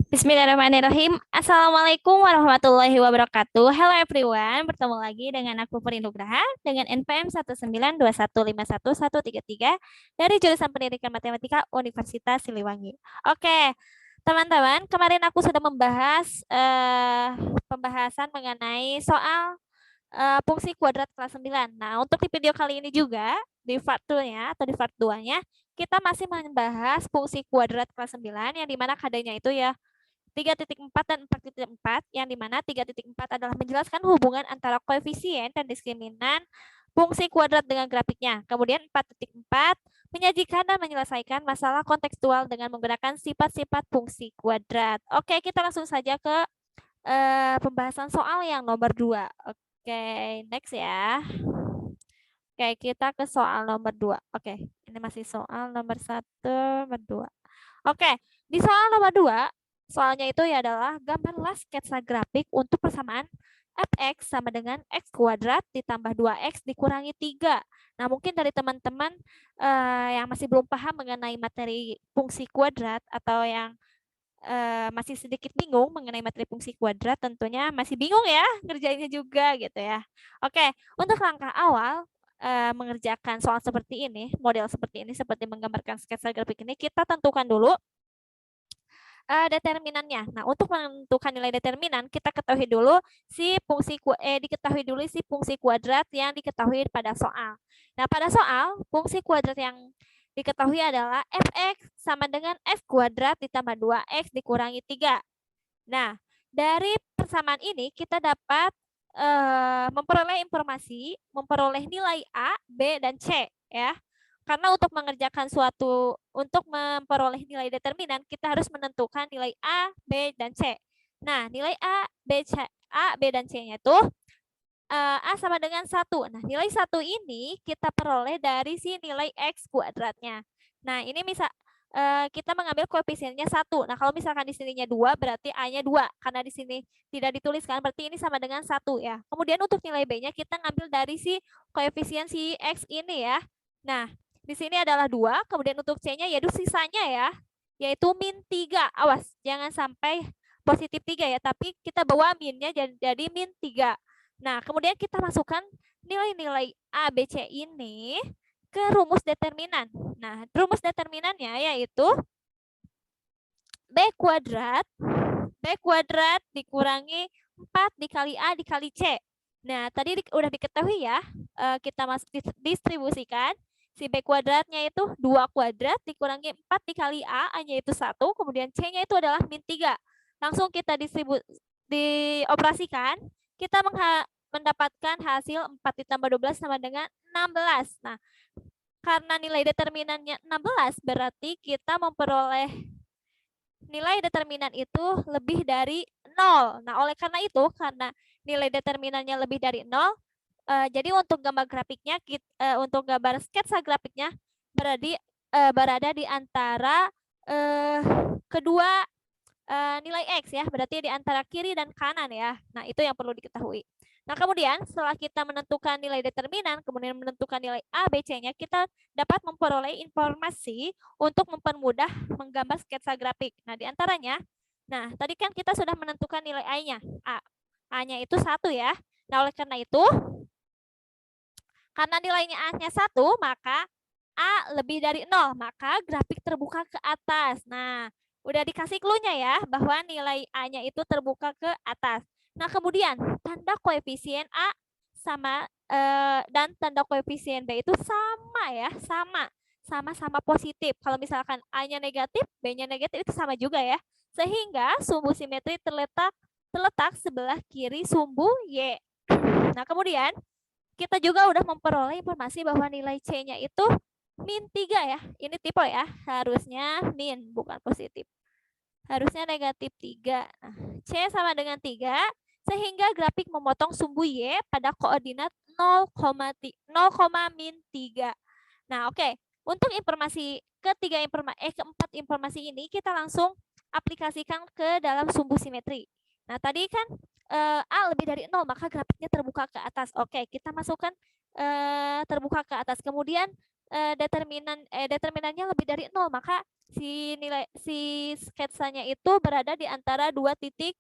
Bismillahirrahmanirrahim. Assalamualaikum warahmatullahi wabarakatuh. Hello everyone, bertemu lagi dengan aku Perindugraha dengan NPM 192151133 dari jurusan Pendidikan Matematika Universitas Siliwangi. Oke, teman-teman, kemarin aku sudah membahas pembahasan mengenai soal fungsi kuadrat kelas 9. Nah, untuk di video kali ini juga di part 2-nya atau di part 2-nya kita masih membahas fungsi kuadrat kelas 9 yang dimana kodenya itu ya 3.4 dan 4.4, yang dimana 3.4 adalah menjelaskan hubungan antara koefisien dan diskriminan fungsi kuadrat dengan grafiknya. Kemudian 4.4 menyajikan dan menyelesaikan masalah kontekstual dengan menggunakan sifat-sifat fungsi kuadrat. Oke, kita langsung saja ke pembahasan soal yang nomor 2. Oke, next ya. Oke, kita ke soal nomor 2. Oke, ini masih soal nomor 1, nomor 2. Oke, di soal nomor 2, soalnya itu ya adalah gambarlah sketsa grafik untuk persamaan fx sama dengan x kuadrat ditambah 2x dikurangi 3. Nah, mungkin dari teman-teman yang masih belum paham mengenai materi fungsi kuadrat atau yang masih sedikit bingung mengenai materi fungsi kuadrat, tentunya masih bingung ya ngerjainnya juga gitu ya. Oke, untuk langkah awal mengerjakan soal seperti ini, model seperti ini, seperti menggambarkan sketsa grafik ini, kita tentukan dulu determinannya. Nah, untuk menentukan nilai determinan, kita ketahui dulu diketahui dulu si fungsi kuadrat yang diketahui pada soal. Nah, pada soal, fungsi kuadrat yang diketahui adalah fx sama dengan f kuadrat ditambah 2x dikurangi 3. Nah, dari persamaan ini kita dapat memperoleh informasi, memperoleh nilai A, B, dan C ya. Karena untuk mengerjakan untuk memperoleh nilai determinan, kita harus menentukan nilai A, B, dan C. Nah, nilai A, B, dan C-nya itu A sama dengan 1. Nah, nilai 1 ini kita peroleh dari si nilai X kuadratnya. Nah, ini kita mengambil koefisiennya 1. Nah, kalau misalkan di sininya 2, berarti A-nya 2. Karena di sini tidak dituliskan, berarti ini sama dengan 1 ya. Kemudian untuk nilai B-nya kita ngambil dari si koefisien si X ini ya. Nah, di sini adalah 2, kemudian untuk C-nya yaitu sisanya ya, yaitu min 3. Awas, jangan sampai positif 3 ya, tapi kita bawa minnya jadi min 3. Nah, kemudian kita masukkan nilai-nilai A, B, C ini ke rumus determinan. Nah, rumus determinannya yaitu B kuadrat dikurangi 4 dikali A dikali C. Nah, tadi udah diketahui ya, kita masuk distribusikan. Si B kuadratnya itu 2 kuadrat dikurangi 4 dikali A, A-nya itu 1, kemudian C-nya itu adalah min 3. Langsung kita dioperasikan, kita mendapatkan hasil 4 ditambah 12 sama dengan 16. Nah, karena nilai determinannya 16, berarti kita memperoleh nilai determinan itu lebih dari 0. Nah, oleh karena itu, karena nilai determinannya lebih dari 0, jadi untuk gambar grafiknya, untuk gambar sketsa grafiknya berada di antara kedua nilai X ya, berarti di antara kiri dan kanan ya. Nah, itu yang perlu diketahui. Nah, kemudian setelah kita menentukan nilai determinan, kemudian menentukan nilai A, B, C-nya, kita dapat memperoleh informasi untuk mempermudah menggambar sketsa grafik. Nah, di antaranya, tadi kan kita sudah menentukan nilai A-nya. A-nya itu 1 ya. Nah, oleh karena itu, karena nilainya A-nya 1, maka A lebih dari 0, maka grafik terbuka ke atas. Nah, udah dikasih clue-nya ya, bahwa nilai A-nya itu terbuka ke atas. Nah, kemudian tanda koefisien A dan tanda koefisien B itu sama ya, sama-sama positif. Kalau misalkan A-nya negatif, B-nya negatif, itu sama juga ya. Sehingga sumbu simetri terletak sebelah kiri sumbu Y. Nah, kemudian kita juga udah memperoleh informasi bahwa nilai C-nya itu min 3 ya. Ini tipe ya, harusnya min, bukan positif. Harusnya negatif 3. Nah, C sama dengan 3, sehingga grafik memotong sumbu Y pada koordinat 0,3. Nah, oke. Untuk keempat informasi ini kita langsung aplikasikan ke dalam sumbu simetri. Nah, tadi kan A lebih dari 0, maka grafiknya terbuka ke atas. Oke, kita masukkan terbuka ke atas. Kemudian determinannya lebih dari 0, maka si sketsanya itu berada di antara dua titik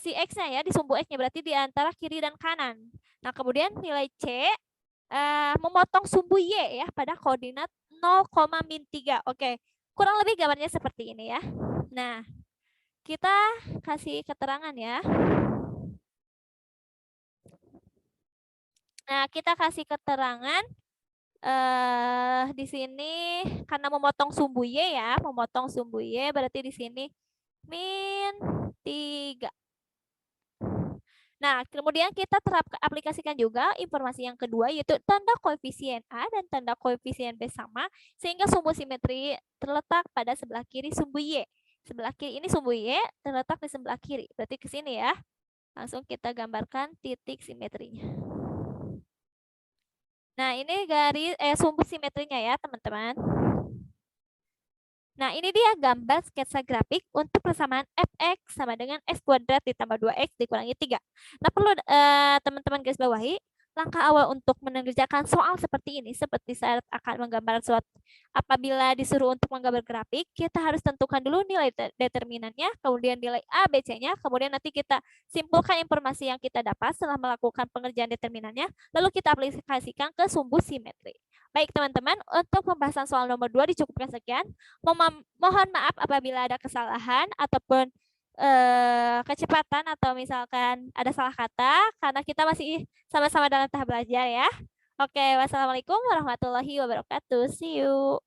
si X-nya ya, di sumbu X-nya, berarti di antara kiri dan kanan. Nah, kemudian nilai C memotong sumbu Y ya pada koordinat 0,-3. Oke, kurang lebih gambarnya seperti ini ya. Nah, kita kasih keterangan ya. Nah, kita kasih keterangan di sini karena memotong sumbu Y ya, memotong sumbu Y berarti di sini -3. Nah, kemudian kita aplikasikan juga informasi yang kedua, yaitu tanda koefisien A dan tanda koefisien B sama, sehingga sumbu simetri terletak pada sebelah kiri sumbu Y. Sebelah kiri ini sumbu Y terletak di sebelah kiri, berarti ke sini ya. Langsung kita gambarkan titik simetrinya. Nah, ini garis sumbu simetrinya ya, teman-teman. Nah, ini dia gambar sketsa grafik untuk persamaan fx sama dengan x kuadrat ditambah 2x dikurangi 3. Nah, perlu teman-teman garis bawahi, langkah awal untuk mengerjakan soal seperti ini, seperti saat akan menggambar suatu, apabila disuruh untuk menggambar grafik, kita harus tentukan dulu nilai determinannya, kemudian nilai A, B, C-nya, kemudian nanti kita simpulkan informasi yang kita dapat setelah melakukan pengerjaan determinannya, lalu kita aplikasikan ke sumbu simetri. Baik teman-teman, untuk pembahasan soal nomor 2 dicukupkan sekian. Mohon maaf apabila ada kesalahan ataupun kecepatan atau misalkan ada salah kata, karena kita masih sama-sama dalam tahap belajar ya. Oke, wassalamualaikum warahmatullahi wabarakatuh. See you.